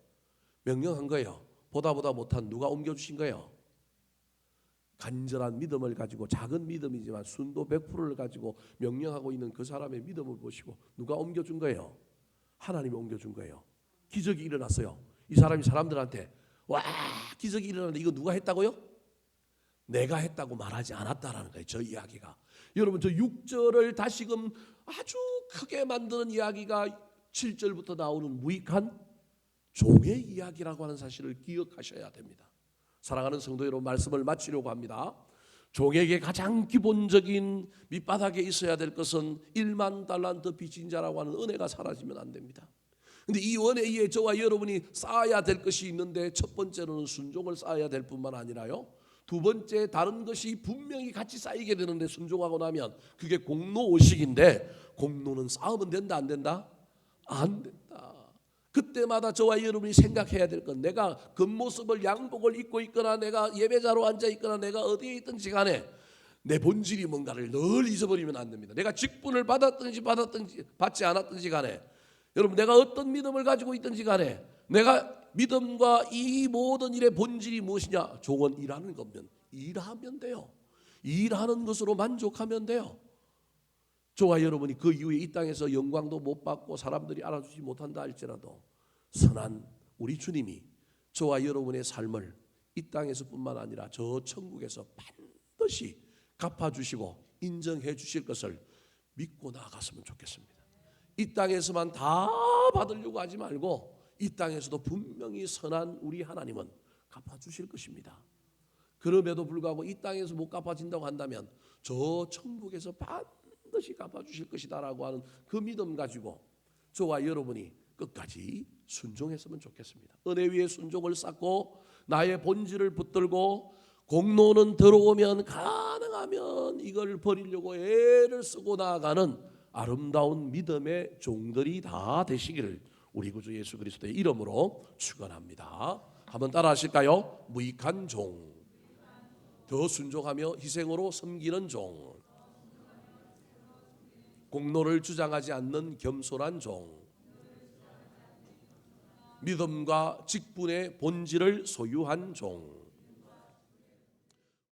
명령한 거예요. 보다 못한 누가 옮겨주신 거예요? 간절한 믿음을 가지고 작은 믿음이지만 순도 100%를 가지고 명령하고 있는 그 사람의 믿음을 보시고 누가 옮겨준 거예요? 하나님이 옮겨준 거예요. 기적이 일어났어요. 이 사람이 사람들한테 와 기적이 일어났는데 이거 누가 했다고요? 내가 했다고 말하지 않았다라는 거예요. 저 이야기가. 여러분 저 6절을 다시금 아주 크게 만드는 이야기가 7절부터 나오는 무익한 종의 이야기라고 하는 사실을 기억하셔야 됩니다. 사랑하는 성도 여러분, 말씀을 마치려고 합니다. 종에게 가장 기본적인 밑바닥에 있어야 될 것은 1만 달란트 빚진 자라고 하는 은혜가 사라지면 안 됩니다. 근데 이 은혜에 저와 여러분이 쌓아야 될 것이 있는데 첫 번째로는 순종을 쌓아야 될 뿐만 아니라요. 두 번째 다른 것이 분명히 같이 쌓이게 되는데 순종하고 나면 그게 공로오식인데 공로는 쌓으면 된다 안 된다? 안 된다. 그때마다 저와 여러분이 생각해야 될 건 내가 겉모습을 양복을 입고 있거나 내가 예배자로 앉아 있거나 내가 어디에 있든지 간에 내 본질이 뭔가를 늘 잊어버리면 안 됩니다. 내가 직분을 받았든지 받지 않았든지 간에 여러분 내가 어떤 믿음을 가지고 있든지 간에 내가 믿음과 이 모든 일의 본질이 무엇이냐? 종은 일하는 거면 일하면 돼요. 일하는 것으로 만족하면 돼요. 저와 여러분이 그 이후에 이 땅에서 영광도 못 받고 사람들이 알아주지 못한다 할지라도 선한 우리 주님이 저와 여러분의 삶을 이 땅에서뿐만 아니라 저 천국에서 반드시 갚아주시고 인정해 주실 것을 믿고 나아갔으면 좋겠습니다. 이 땅에서만 다 받으려고 하지 말고 이 땅에서도 분명히 선한 우리 하나님은 갚아주실 것입니다. 그럼에도 불구하고 이 땅에서 못 갚아진다고 한다면 저 천국에서 반드시 갚아주실 것이다라고 하는 그 믿음 가지고 저와 여러분이 끝까지 순종했으면 좋겠습니다. 은혜 위에 순종을 쌓고 나의 본질을 붙들고 공로는 들어오면 가능하면 이걸 버리려고 애를 쓰고 나아가는 아름다운 믿음의 종들이 다 되시기를 우리 구주 예수 그리스도의 이름으로 축원합니다. 한번 따라 하실까요? 무익한 종, 더 순종하며 희생으로 섬기는 종, 공로를 주장하지 않는 겸손한 종, 믿음과 직분의 본질을 소유한 종.